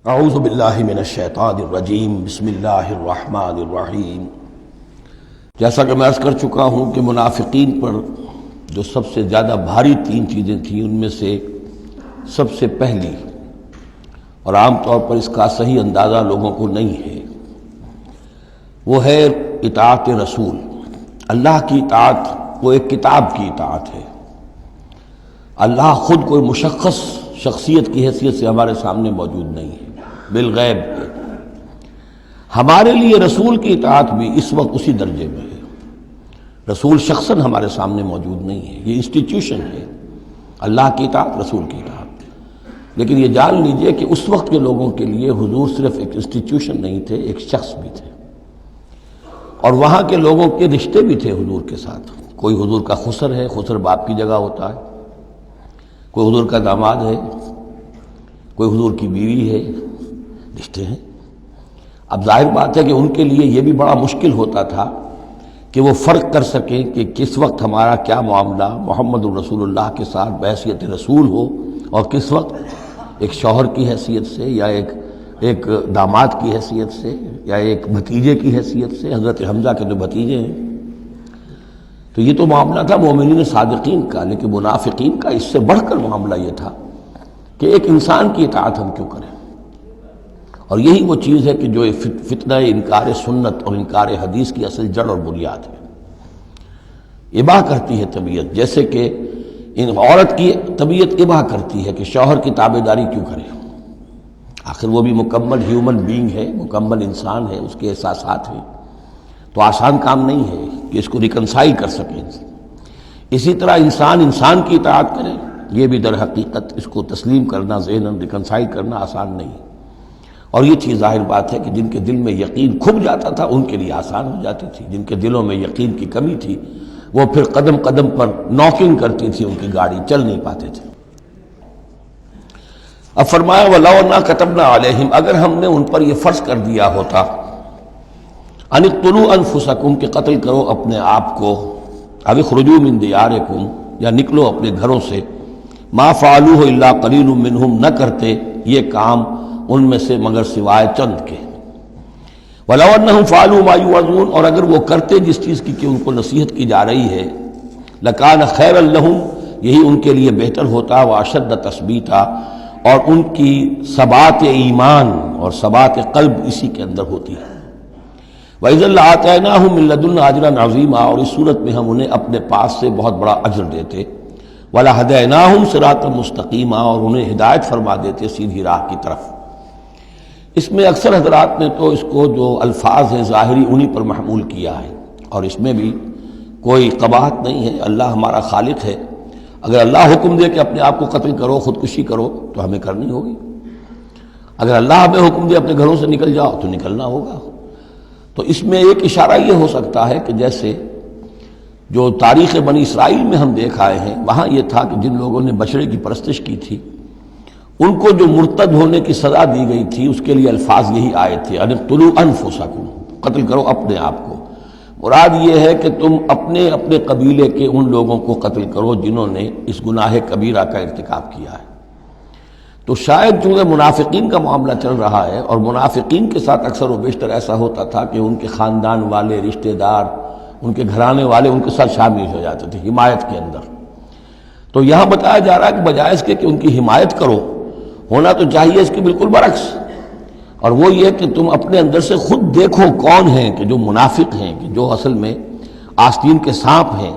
اعوذ باللہ من الشیطان الرجیم بسم اللہ الرحمن الرحیم۔ جیسا کہ میں عرض کر چکا ہوں کہ منافقین پر جو سب سے زیادہ بھاری تین چیزیں تھیں، ان میں سے سب سے پہلی اور عام طور پر اس کا صحیح اندازہ لوگوں کو نہیں ہے، وہ ہے اطاعت رسول۔ اللہ کی اطاعت وہ ایک کتاب کی اطاعت ہے۔ اللہ خود کوئی مشخص شخصیت کی حیثیت سے ہمارے سامنے موجود نہیں ہے، بالغیب ہے۔ ہمارے لیے رسول کی اطاعت بھی اس وقت اسی درجے میں ہے۔ رسول شخصاً ہمارے سامنے موجود نہیں ہے، یہ انسٹیٹیوشن ہے۔ اللہ کی اطاعت، رسول کی اطاعت۔ لیکن یہ جان لیجئے کہ اس وقت کے لوگوں کے لیے حضور صرف ایک انسٹیٹیوشن نہیں تھے، ایک شخص بھی تھے، اور وہاں کے لوگوں کے رشتے بھی تھے حضور کے ساتھ۔ کوئی حضور کا خسر ہے، خسر باپ کی جگہ ہوتا ہے، کوئی حضور کا داماد ہے، کوئی حضور کی بیوی ہے، رشتے ہیں۔ اب ظاہر بات ہے کہ ان کے لیے یہ بھی بڑا مشکل ہوتا تھا کہ وہ فرق کر سکیں کہ کس وقت ہمارا کیا معاملہ محمد الرسول اللہ کے ساتھ بحیثیت رسول ہو، اور کس وقت ایک شوہر کی حیثیت سے، یا ایک داماد کی حیثیت سے، یا ایک بھتیجے کی حیثیت سے۔ حضرت حمزہ کے جو بھتیجے ہیں، تو یہ تو معاملہ تھا مومنین صادقین کا، لیکن منافقین کا اس سے بڑھ کر معاملہ یہ تھا کہ ایک انسان کی اطاعت ہم کیوں کریں۔ اور یہی وہ چیز ہے کہ جو فتنہ انکار سنت اور انکار حدیث کی اصل جڑ اور بنیاد ہے۔ اباح کرتی ہے طبیعت، جیسے کہ عورت کی طبیعت اباح کرتی ہے کہ شوہر کی تابعداری کیوں کرے، آخر وہ بھی مکمل ہیومن بینگ ہے، مکمل انسان ہے، اس کے احساسات ہیں، تو آسان کام نہیں ہے کہ اس کو ریکنسائل کر سکیں۔ اسی طرح انسان کی اطاعت کرے، یہ بھی در حقیقت اس کو تسلیم کرنا، ذہناً ریکنسائل کرنا آسان نہیں۔ اور یہ چیز ظاہر بات ہے کہ جن کے دل میں یقین کھب جاتا تھا ان کے لیے آسان ہو جاتی تھی، جن کے دلوں میں یقین کی کمی تھی وہ پھر قدم قدم پر نوکنگ کرتی تھی، ان کی گاڑی چل نہیں پاتے تھے۔ اب فرمایا وَلَوْ أَنَّا كَتَبْنَا عَلَيْهِمْ، اگر ہم نے ان پر یہ فرض کر دیا ہوتا ان اقتلوا انفسکم، کہ قتل کرو اپنے آپ کو، او اخرجوا من دیارکم، یا نکلو اپنے گھروں سے، ما فعلوہ الا قلیل منہم، نہ کرتے یہ کام ان میں سے مگر سوائے چند کے۔ وَلَوْ أَنَّهُمْ فَعَلُوا مَا يُوعَظُونَ، اور اگر وہ کرتے جس چیز کی کہ ان کو نصیحت کی جا رہی ہے، لَكَانَ خَيْرًا لَهُمْ، یہی ان کے لیے بہتر ہوتا، وَأَشَدَّ تَثْبِيتًا، اور ان کی ثبات ایمان اور ثبات قلب اسی کے اندر ہوتی ہے۔ وَإِذًا لَآتَيْنَاهُم مِّن لَّدُنَّا أَجْرًا عَظِيمًا، اور اس صورت میں ہم انہیں اپنے پاس سے بہت بڑا اجر دیتے۔ وَلَهَدَيْنَاهُمْ صِرَاطًا مُسْتَقِيمًا، اور انہیں ہدایت فرما دیتے سیدھی راہ کی طرف۔ اس میں اکثر حضرات نے تو اس کو جو الفاظ ہیں ظاہری انہی پر محمول کیا ہے، اور اس میں بھی کوئی قباحت نہیں ہے۔ اللہ ہمارا خالق ہے، اگر اللہ حکم دے کہ اپنے آپ کو قتل کرو، خودکشی کرو، تو ہمیں کرنی ہوگی۔ اگر اللہ ہمیں حکم دے اپنے گھروں سے نکل جاؤ، تو نکلنا ہوگا۔ تو اس میں ایک اشارہ یہ ہو سکتا ہے کہ جیسے جو تاریخ بنی اسرائیل میں ہم دیکھ آئے ہیں، وہاں یہ تھا کہ جن لوگوں نے بچڑے کی پرستش کی تھی ان کو جو مرتد ہونے کی سزا دی گئی تھی، اس کے لیے الفاظ یہی آئے تھے، ان اقتلوا انفسکم، قتل کرو اپنے آپ کو۔ مراد یہ ہے کہ تم اپنے قبیلے کے ان لوگوں کو قتل کرو جنہوں نے اس گناہ کبیرہ کا ارتکاب کیا ہے۔ تو شاید چونکہ منافقین کا معاملہ چل رہا ہے، اور منافقین کے ساتھ اکثر و بیشتر ایسا ہوتا تھا کہ ان کے خاندان والے، رشتہ دار، ان کے گھرانے والے ان کے ساتھ شامل ہو جاتے تھے حمایت کے اندر۔ تو یہاں بتایا جا رہا ہے کہ بجائے اس کے کہ ان کی حمایت کرو، ہونا تو چاہیے اس کے بالکل برعکس، اور وہ یہ کہ تم اپنے اندر سے خود دیکھو کون ہیں کہ جو منافق ہیں، کہ جو اصل میں آستین کے سانپ ہیں۔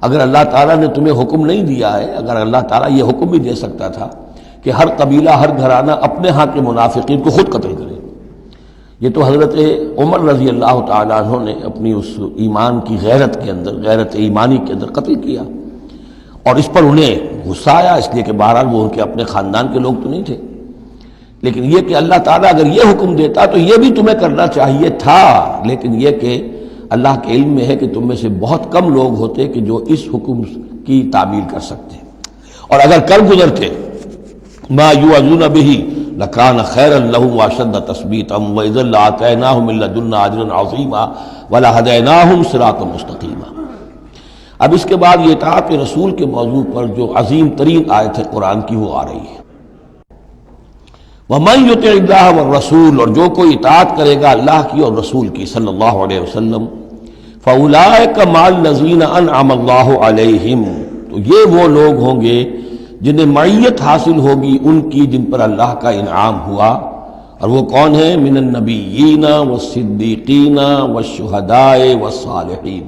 اگر اللہ تعالیٰ نے تمہیں حکم نہیں دیا ہے، اگر اللہ تعالیٰ یہ حکم بھی دے سکتا تھا کہ ہر قبیلہ، ہر گھرانہ اپنے ہاں کے منافقین کو خود قتل کرے، یہ تو حضرت عمر رضی اللہ تعالیٰ عنہ نے اپنی اس ایمان کی غیرت کے اندر، غیرت ایمانی کے اندر قتل کیا، اور اس پر انہیں غصہ آیا، اس لیے کہ بہرحال وہ ان کے اپنے خاندان کے لوگ تو نہیں تھے۔ لیکن یہ کہ اللہ تعالیٰ اگر یہ حکم دیتا تو یہ بھی تمہیں کرنا چاہیے تھا، لیکن یہ کہ اللہ کے علم میں ہے کہ تم میں سے بہت کم لوگ ہوتے کہ جو اس حکم کی تعمیل کر سکتے، اور اگر کر گزرتے ما یوعظون بہ لکان خیرا لہم واشد تثبیتا واذا لآتیناہم من لدنا اجرا عظیما ولہدیناہم صراطا مستقیما۔ اب اس کے بعد یہ اطاعت رسول کے موضوع پر جو عظیم ترین آیت ہے قرآن کی وہ آ رہی ہے۔ وَمَن يُطِعِ اللَّهَ وَالرَّسُولَ، اور جو کوئی اطاعت کرے گا اللہ کی اور رسول کی صلی اللہ علیہ وسلم، فَأُولَٰئِكَ مَعَ الَّذِينَ أَنْعَمَ اللَّهُ عَلَيْهِمْ، تو یہ وہ لوگ ہوں گے جنہیں معیت حاصل ہوگی ان کی جن پر اللہ کا انعام ہوا، اور وہ کون ہیں؟ من النبیین والصدیقین والشہداء والصالحین،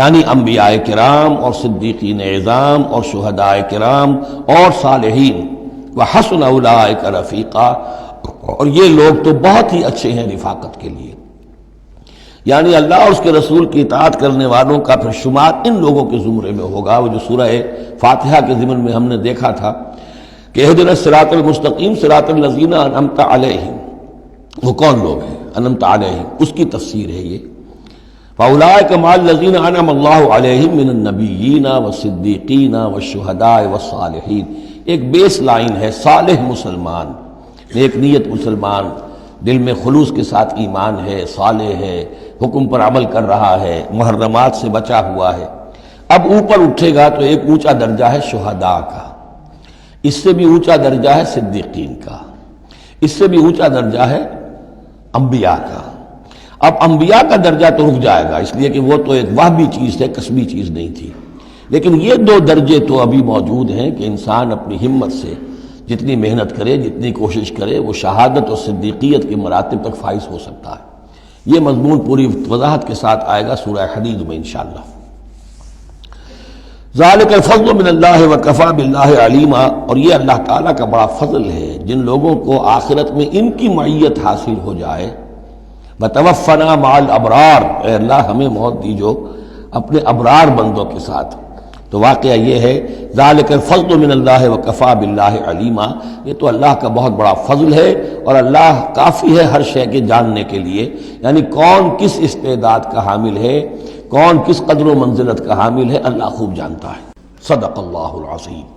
یعنی انبیاء کرام اور صدیقین اعظام اور شہداء کرام اور صالحین، وحسن اولئک رفیقا، اور یہ لوگ تو بہت ہی اچھے ہیں رفاقت کے لیے، یعنی اللہ اور اس کے رسول کی اطاعت کرنے والوں کا پھر شمار ان لوگوں کے زمرے میں ہوگا، وہ جو سورہ فاتحہ کے ضمن میں ہم نے دیکھا تھا کہ اہدنا الصراط المستقیم صراط الذین انعمت علیہم، وہ کون لوگ ہیں انعمت علیہم، اس کی تفسیر ہے یہ فاولئک مع الذین انعم اللہ علیہم من النبیین والصدیقین والشہداء والصالحین، ایک بیس لائن ہے صالح مسلمان، نیک نیت مسلمان، دل میں خلوص کے ساتھ ایمان ہے، صالح ہے، حکم پر عمل کر رہا ہے، محرمات سے بچا ہوا ہے۔ اب اوپر اٹھے گا تو ایک اونچا درجہ ہے شہداء کا، اس سے بھی اونچا درجہ ہے صدیقین کا، اس سے بھی اونچا درجہ ہے انبیاء کا۔ اب انبیاء کا درجہ تو رک جائے گا، اس لیے کہ وہ تو ایک وہبی چیز ہے، کسبی چیز نہیں تھی، لیکن یہ دو درجے تو ابھی موجود ہیں کہ انسان اپنی ہمت سے جتنی محنت کرے، جتنی کوشش کرے، وہ شہادت اور صدیقیت کے مراتب تک فائز ہو سکتا ہے۔ یہ مضمون پوری وضاحت کے ساتھ آئے گا سورہ حدید میں انشاءاللہ۔ ذالک الفضل من اللہ وکفی باللہ علیما، اور یہ اللہ تعالیٰ کا بڑا فضل ہے جن لوگوں کو آخرت میں ان کی معیت حاصل ہو جائے۔ وتوفنا مع الابرار، اے اللہ ہمیں موت دیجو اپنے ابرار بندوں کے ساتھ۔ تو واقعہ یہ ہے ذالک الفضل من اللہ وکفی باللہ علیما، یہ تو اللہ کا بہت بڑا فضل ہے، اور اللہ کافی ہے ہر شے کے جاننے کے لیے، یعنی کون کس استعداد کا حامل ہے، کون کس قدر و منزلت کا حامل ہے، اللہ خوب جانتا ہے۔ صدق اللہ العظیم۔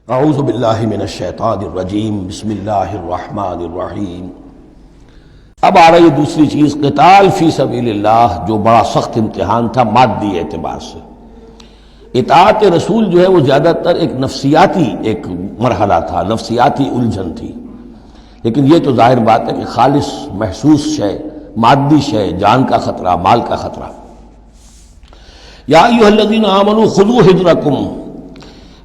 اعوذ باللہ من الشیطان الرجیم، بسم اللہ الرحمن الرحیم۔ اب آ رہی ہے دوسری چیز، قتال فی سبیل اللہ، جو بڑا سخت امتحان تھا مادی اعتبار سے۔ اطاعت رسول جو ہے وہ زیادہ تر ایک نفسیاتی ایک مرحلہ تھا، نفسیاتی الجھن تھی، لیکن یہ تو ظاہر بات ہے کہ خالص محسوس شے، مادی شے، جان کا خطرہ، مال کا خطرہ۔ یا ایھا الذین آمنوا خذوا حذرکم،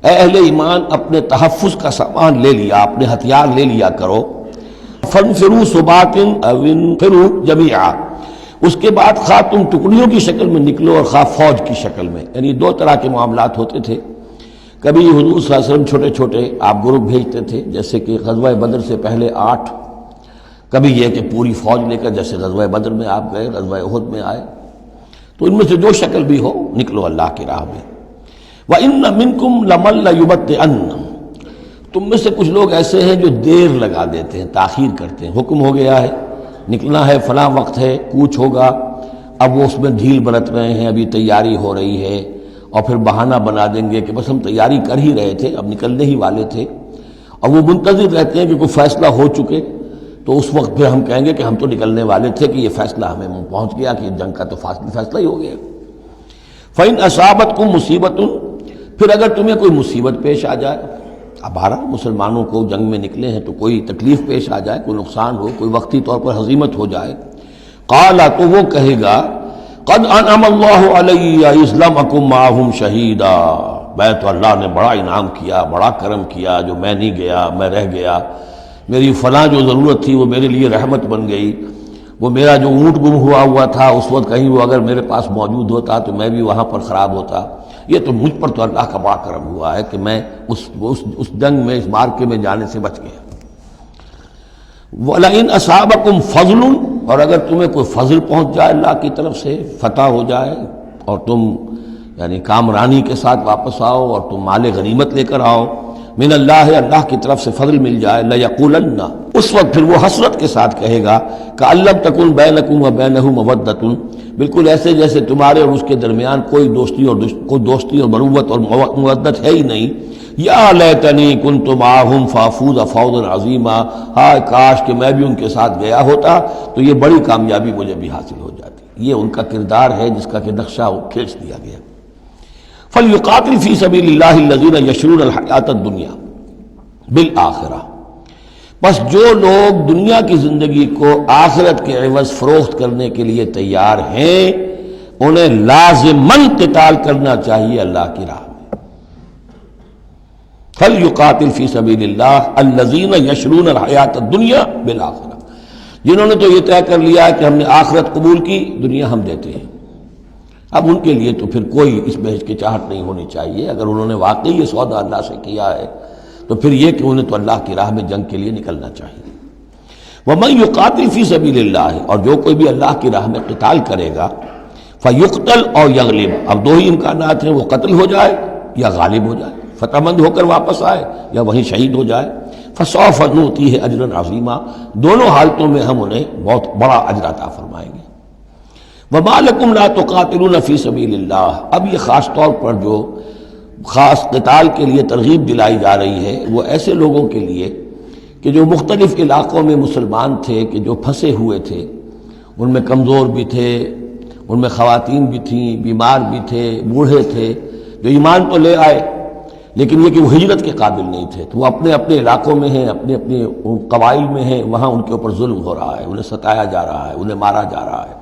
اے اہل ایمان اپنے تحفظ کا سامان لے لیا، اپنے ہتھیار لے لیا کرو۔ فانفروا ثبات او انفروا جمیعا، اس کے بعد خواہ تم ٹکڑیوں کی شکل میں نکلو اور خواہ فوج کی شکل میں، یعنی دو طرح کے معاملات ہوتے تھے۔ کبھی حضور صلی اللہ علیہ وسلم چھوٹے چھوٹے آپ گروپ بھیجتے تھے، جیسے کہ غزوہ بدر سے پہلے 8، کبھی یہ کہ پوری فوج لے کر جیسے غزوہ بدر میں آپ گئے، غزوہ احد میں آئے، تو ان میں سے جو شکل بھی ہو نکلو اللہ کی راہ میں۔ وَإِنَّ مِنْكُمْ لَمَن لَيُبَطِّئَنَّ، تم میں سے کچھ لوگ ایسے ہیں جو دیر لگا دیتے ہیں، تاخیر کرتے ہیں۔ حکم ہو گیا ہے، نکلنا ہے، فلاں وقت ہے، کوچ ہوگا، اب وہ اس میں ڈھیل برت رہے ہیں، ابھی تیاری ہو رہی ہے، اور پھر بہانہ بنا دیں گے کہ بس ہم تیاری کر ہی رہے تھے، اب نکلنے ہی والے تھے، اور وہ منتظر رہتے ہیں کہ کوئی فیصلہ ہو چکے، تو اس وقت پھر ہم کہیں گے کہ ہم تو نکلنے والے تھے کہ یہ فیصلہ ہمیں پہنچ گیا کہ جنگ کا تو فیصلہ ہی ہو گیا۔ فَإِنْ أَصَابَتْكُمْ مُصِيبَةٌ، پھر اگر تمہیں کوئی مصیبت پیش آ جائے، اب بہرحال مسلمانوں کو جنگ میں نکلے ہیں تو کوئی تکلیف پیش آ جائے، کوئی نقصان ہو، کوئی وقتی طور پر ہزیمت ہو جائے، قال تو وہ کہے گا قد انعم اللہ علی اذ لم اکن معہم شہیدا، میں تو اللہ نے بڑا انعام کیا، بڑا کرم کیا، جو میں نہیں گیا، میں رہ گیا، میری فلاں جو ضرورت تھی وہ میرے لیے رحمت بن گئی، وہ میرا جو اونٹ گم ہوا تھا اس وقت کہیں وہ اگر میرے پاس موجود ہوتا تو میں بھی وہاں پر خراب ہوتا، یہ تو مجھ پر تو اللہ کا بڑا کرم ہوا ہے کہ میں اس جنگ میں، اس مارکے میں جانے سے بچ گیا۔ وَلَئِنْ أَصَابَكُمْ فَضْلٌ، اور اگر تمہیں کوئی فضل پہنچ جائے اللہ کی طرف سے، فتح ہو جائے اور تم یعنی کامرانی کے ساتھ واپس آؤ اور تم مال غنیمت لے کر آؤ، من اللہ، اللہ کی طرف سے فضل مل جائے، لَيَقُولَنَّ، اس وقت پھر وہ حسرت کے ساتھ کہے گا كَأَن لَّمْ تَكُن بَيْنَكُمْ وَبَيْنَهُ مَوَدَّةٌ، بالکل ایسے جیسے تمہارے اور اس کے درمیان کوئی دوستی اور مروت اور مودت ہے ہی نہیں۔ یا لیتنی کنت معہم فافوز فوزا عظیما، ہائے کاش کہ میں بھی ان کے ساتھ گیا ہوتا تو یہ بڑی کامیابی مجھے بھی حاصل ہو جاتی۔ یہ ان کا کردار ہے جس کا کہ نقشہ کھینچ دیا گیا۔ فلیقاتل فی سبیل اللہ الذین یشرون الحیاۃ الدنیا بالآخرہ، بس جو لوگ دنیا کی زندگی کو آخرت کے عوض فروخت کرنے کے لیے تیار ہیں انہیں لازماً قتال کرنا چاہیے اللہ کی راہ میں۔ فلیقاتل فی سبیل اللہ الذین یشرون الحیاۃ الدنیا بالآخرہ، جنہوں نے تو یہ طے کر لیا ہے کہ ہم نے آخرت قبول کی، دنیا ہم دیتے ہیں۔ اب ان کے لیے تو پھر کوئی اس میں ہچکچاہٹ نہیں ہونی چاہیے، اگر انہوں نے واقعی یہ سودا اللہ سے کیا ہے تو پھر یہ کہ انہیں تو اللہ کی راہ میں جنگ کے لیے نکلنا چاہیے۔ وَمَن يُقَاتِلْ فِي سَبِيلِ اللَّهِ، اور جو کوئی بھی اللہ کی راہ میں قتال کرے گا، فَيُقْتَلْ أَوْ يَغْلِبْ، اب دو ہی امکانات ہیں، وہ قتل ہو جائے یا غالب ہو جائے، فتح مند ہو کر واپس آئے یا وہیں شہید ہو جائے۔ فَسَوْفَ نُؤْتِيهِ أَجْرًا عَظِيمًا، دونوں حالتوں میں ہم انہیں بہت بڑا اجر عطا فرمائیں گے۔ وَمَا لَكُمْ لَا تُقَاتِلُونَ فِي سَبِيلِ اللَّهِ، اب یہ خاص طور پر جو خاص قتال کے لیے ترغیب دلائی جا رہی ہے وہ ایسے لوگوں کے لیے کہ جو مختلف علاقوں میں مسلمان تھے، کہ جو پھنسے ہوئے تھے، ان میں کمزور بھی تھے، ان میں خواتین بھی تھیں، بیمار بھی تھے، بوڑھے تھے، جو ایمان تو لے آئے لیکن یہ کہ وہ ہجرت کے قابل نہیں تھے، تو وہ اپنے اپنے علاقوں میں ہیں، اپنے اپنے قبائل میں ہیں، وہاں ان کے اوپر ظلم ہو رہا ہے، انہیں ستایا جا رہا ہے، انہیں مارا جا رہا ہے،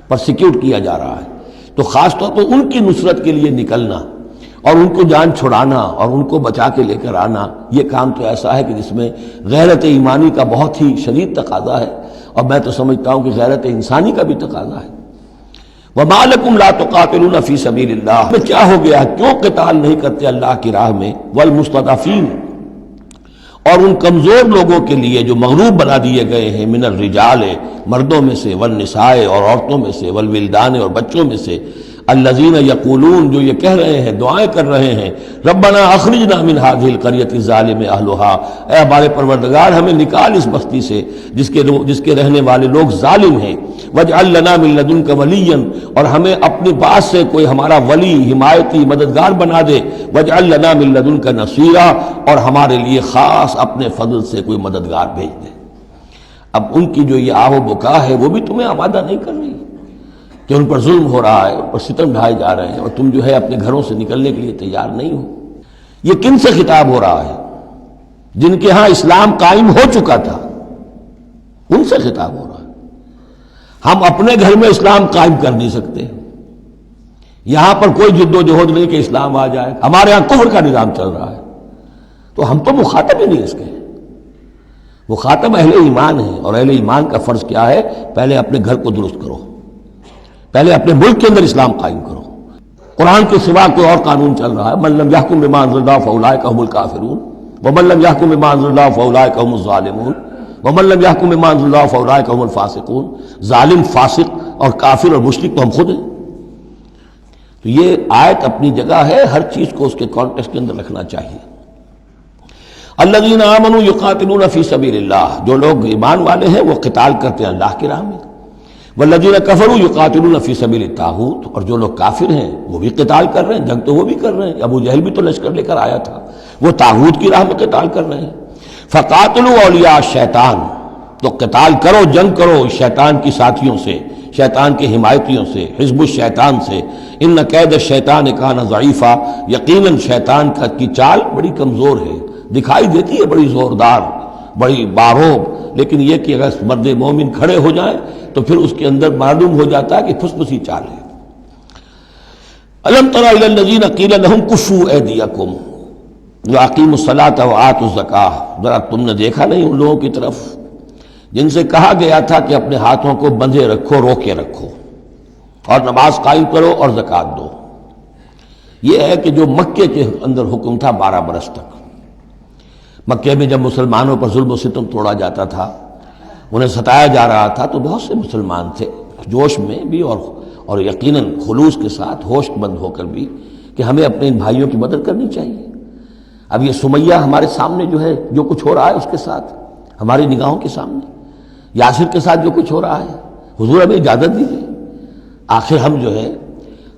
پرسیکیوٹ کیا جا رہا ہے، تو خاص طور پر ان کی نصرت کے لیے نکلنا اور ان کو جان چھڑانا اور ان کو بچا کے لے کر آنا، یہ کام تو ایسا ہے کہ جس میں غیرت ایمانی کا بہت ہی شدید تقاضا ہے، اور میں تو سمجھتا ہوں کہ غیرت انسانی کا بھی تقاضا ہے۔ وَمَا لَكُمْ لَا تُقَاتِلُونَ فِي سَبِيلِ اللَّهِ، میں کیا ہو گیا، کیوں قتال نہیں کرتے اللہ کی راہ میں؟ وَالْمُسْتَضْعَفِينَ، اور ان کمزور لوگوں کے لیے جو مغلوب بنا دیے گئے ہیں، من الرجال، مردوں میں سے، والنساء، اور عورتوں میں سے، والولدان، اور بچوں میں سے، الذین یقولون، جو یہ کہہ رہے ہیں، دعائیں کر رہے ہیں، ربنا اخرجنا من هذه القرية الظالم اهلها، اے ہمارے پروردگار ہمیں نکال اس بستی سے جس کے رہنے والے لوگ ظالم ہیں، واجعل لنا من لدنك وليا، اور ہمیں اپنے پاس سے کوئی ہمارا ولی، حمایتی، مددگار بنا دے، واجعل لنا من لدنك نصيرا، اور ہمارے لیے خاص اپنے فضل سے کوئی مددگار بھیج دے۔ اب ان کی جو یہ آہ و بکا ہے وہ بھی تمہیں آمادہ نہیں کر رہی کہ ان پر ظلم ہو رہا ہے، ان پر ستم ڈھائے جا رہے ہیں، اور تم جو ہے اپنے گھروں سے نکلنے کے لیے تیار نہیں ہو۔ یہ کن سے خطاب ہو رہا ہے؟ جن کے ہاں اسلام قائم ہو چکا تھا، ان سے خطاب ہو رہا ہے۔ ہم اپنے گھر میں اسلام قائم کر نہیں سکتے، یہاں پر کوئی جد و جہد نہیں کہ اسلام آ جائے، ہمارے ہاں کفر کا نظام چل رہا ہے، تو ہم تو مخاطب ہی نہیں اس کے۔ مخاطب اہل ایمان ہیں، اور اہل ایمان کا فرض کیا ہے؟ پہلے اپنے گھر کو درست کرو، پہلے اپنے ملک کے اندر اسلام قائم کرو۔ قرآن کے سوا کوئی اور قانون چل رہا ہے، من لم يحكم بما انزل الله فاولئك هم الكافرون ومن لم يحكم بما انزل الله فاولئك هم الظالمون ومن لم يحكم بما انزل الله فاولئك هم الفاسقون۔ ظالم، فاسق اور کافر اور مشرک تو ہم خود ہیں۔ تو یہ آیت اپنی جگہ ہے، ہر چیز کو اس کے کانٹیکسٹ کے اندر رکھنا چاہیے۔ الذین آمنوا یقاتلون فی سبیل اللہ، جو لوگ ایمان والے ہیں وہ قتال کرتے ہیں اللہ کی راہ میں۔ والذین کفروا یقاتلون فی سبیل الطاغوت، اور جو لوگ کافر ہیں وہ بھی قتال کر رہے ہیں، جنگ تو وہ بھی کر رہے ہیں، ابو جہل بھی تو لشکر لے کر آیا تھا، وہ طاغوت کی راہ میں قتال کر رہے ہیں۔ فقاتلوا اولیاء الشیطان، تو قتال کرو، جنگ کرو شیطان کی ساتھیوں سے، شیطان کے حمایتیوں سے، حزب الشیطان سے۔ ان کید الشیطان کان ضعیفا، یقیناً شیطان کی چال بڑی کمزور ہے، دکھائی دیتی ہے بڑی زوردار، بڑی باروب، لیکن یہ کہ اگر مرد مومن کھڑے ہو جائیں تو پھر اس کے اندر معلوم ہو جاتا ہے کہ پھسپسی چال ہے۔ الم تر الی الذین قیل لهم کفوا ایدیکم واقیموا الصلاۃ وآتوا الزکاۃ، ذرا تم نے دیکھا نہیں ان لوگوں کی طرف جن سے کہا گیا تھا کہ اپنے ہاتھوں کو بندھے رکھو، روکے رکھو، اور نماز قائم کرو اور زکوٰۃ دو۔ یہ ہے کہ جو مکے کے اندر حکم تھا 12 برس تک، مکے میں جب مسلمانوں پر ظلم و ستم توڑا جاتا تھا، انہیں ستایا جا رہا تھا، تو بہت سے مسلمان تھے جوش میں بھی اور یقیناً خلوص کے ساتھ ہوش مند ہو کر بھی کہ ہمیں اپنے ان بھائیوں کی مدد کرنی چاہیے۔ اب یہ سمیہ ہمارے سامنے جو ہے، جو کچھ ہو رہا ہے اس کے ساتھ ہماری نگاہوں کے سامنے، یاسر کے ساتھ جو کچھ ہو رہا ہے، حضور ہمیں اجازت دیجیے۔ آخر ہم جو ہے،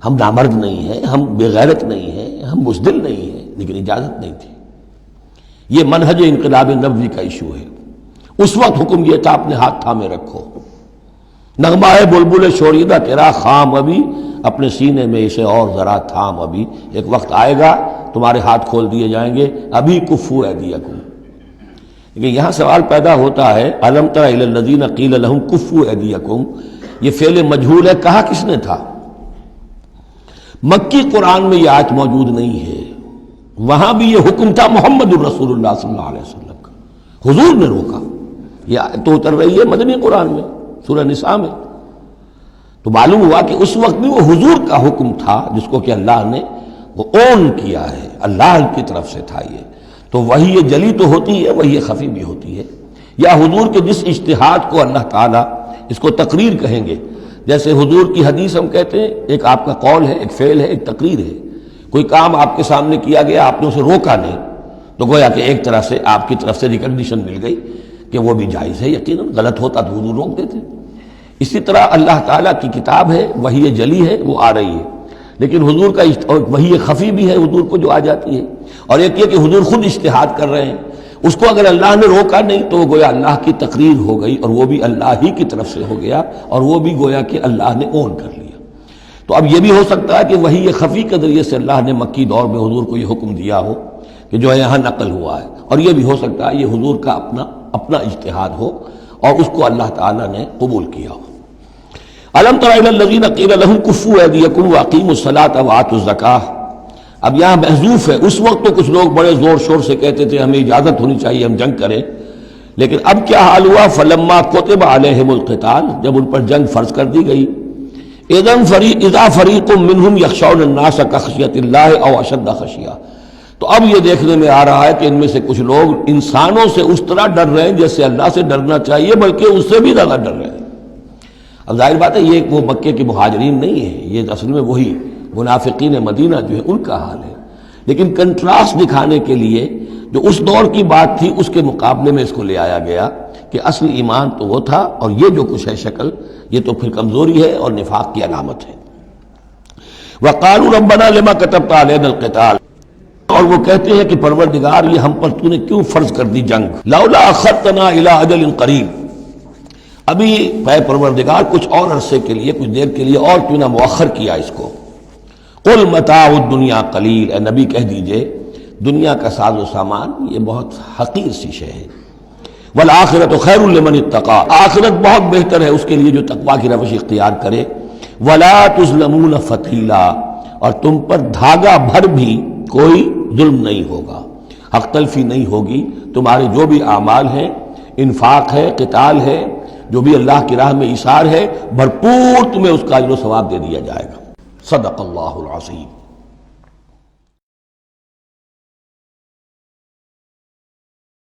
ہم نامرد نہیں ہیں، ہم بے غیرت نہیں ہیں، ہم بزدل نہیں ہیں، لیکن اجازت نہیں تھی۔ یہ منہج انقلاب نبوی کا ایشو ہے۔ اس وقت حکم یہ تھا اپنے ہاتھ تھامے رکھو، نغمہ ہے بلبل شوریدہ تیرا خام ابھی، اپنے سینے میں اسے اور ذرا تھام ابھی، ایک وقت آئے گا تمہارے ہاتھ کھول دیے جائیں گے، ابھی کفوا ایدیکم۔ لیکن یہاں سوال پیدا ہوتا ہے، الم تر الی الذین قیل لهم کفوا ایدیکم، یہ فعل مجہول ہے، کہا کس نے تھا؟ مکی قرآن میں یہ آیت موجود نہیں ہے، وہاں بھی یہ حکم تھا محمد الرسول اللہ صلی اللہ علیہ وسلم کا، حضور نے روکا۔ یہ آیت تو اتر رہی ہے مدنی قرآن میں، سورہ نساء میں، تو معلوم ہوا کہ اس وقت بھی وہ حضور کا حکم تھا جس کو کہ اللہ نے وہ اون کیا ہے، اللہ کی طرف سے تھا یہ۔ تو وہی یہ جلی تو ہوتی ہے، وہی یہ خفی بھی ہوتی ہے، یا حضور کے جس اجتہاد کو اللہ تعالیٰ اس کو تقریر کہیں گے، جیسے حضور کی حدیث ہم کہتے ہیں، ایک آپ کا قول ہے، ایک فعل ہے، ایک تقریر ہے۔ کوئی کام آپ کے سامنے کیا گیا، آپ نے اسے روکا نہیں، تو گویا کہ ایک طرح سے آپ کی طرف سے ریکگنیشن مل گئی کہ وہ بھی جائز ہے، یقیناً غلط ہوتا تو حضور روک دیتے۔ اسی طرح اللہ تعالیٰ کی کتاب ہے، وحی جلی ہے، وہ آ رہی ہے، لیکن حضور کا وحی خفی بھی ہے حضور کو جو آ جاتی ہے، اور ایک یہ کہ حضور خود اجتہاد کر رہے ہیں، اس کو اگر اللہ نے روکا نہیں تو گویا اللہ کی تقریر ہو گئی، اور وہ بھی اللہ ہی کی طرف سے ہو گیا، اور وہ بھی گویا کہ اللہ نے اون کر لیا۔ تو اب یہ بھی ہو سکتا ہے کہ وحی خفی کے ذریعے سے اللہ نے مکی دور میں حضور کو یہ حکم دیا ہو کہ جو ہے یہاں نقل ہوا ہے، اور یہ بھی ہو سکتا ہے یہ حضور کا اپنا اجتہاد ہو اور اس کو اللہ تعالیٰ نے قبول کیا ہو۔ الم تر الی الذین قیل لهم کفوا ایدیکم واقیموا الصلاۃ وآتوا الزکاۃ، اب یہاں محذوف ہے۔ اس وقت تو کچھ لوگ بڑے زور شور سے کہتے تھے ہمیں اجازت ہونی چاہیے، ہم جنگ کریں، لیکن اب کیا حال ہوا؟ فلما کتب علیہم القتال، جب ان پر جنگ فرض کر دی گئی، اذا فریق منہم یخشون الناس کخشیۃ اللہ او اشد خشیہ، تو اب یہ دیکھنے میں آ رہا ہے کہ ان میں سے کچھ لوگ انسانوں سے اس طرح ڈر رہے ہیں جیسے اللہ سے ڈرنا چاہیے، بلکہ اس سے بھی زیادہ ڈر رہے ہیں۔ اب ظاہر بات ہے یہ وہ مکے کے مہاجرین نہیں ہیں، یہ اصل میں وہی منافقین مدینہ جو ہے ان کا حال ہے، لیکن کنٹراسٹ دکھانے کے لیے جو اس دور کی بات تھی اس کے مقابلے میں اس کو لے آیا گیا کہ اصل ایمان تو وہ تھا، اور یہ جو کچھ ہے شکل، یہ تو پھر کمزوری ہے اور نفاق کی علامت ہے۔ وَقَالُوا رَبَّنَا لِمَا كَتَبْتَ عَلَيْنَا الْقِتَالَ، اور وہ کہتے ہیں کہ پروردگار یہ ہم پر تو نے کیوں فرض کر دی جنگ، لولا اخرتنا الی اجل قریب، ابھی اے پروردگار کچھ اور عرصے کے لیے، کچھ دیر کے لیے اور کیوں نہ مؤخر کیا اس کو۔ قل متاع الدنیا قلیل، اے نبی کہہ دیجئے دنیا کا ساز و سامان یہ بہت حقیر سی شے ہے، والآخرۃ خیر لمن اتقی، آخرت بہت بہتر ہے اس کے لیے جو تقویٰ کی روش اختیار کرے، ولا تظلمون فتیلا، اور تم پر دھاگا بھر بھی کوئی ظلم نہیں ہوگا، حق تلفی نہیں ہوگی، تمہارے جو بھی اعمال ہیں، انفاق ہے، قتال ہے، جو بھی اللہ کی راہ میں ایثار ہے، بھرپور تمہیں اس کا اجر و ثواب دے دیا جائے گا۔ صدق اللہ العظیم۔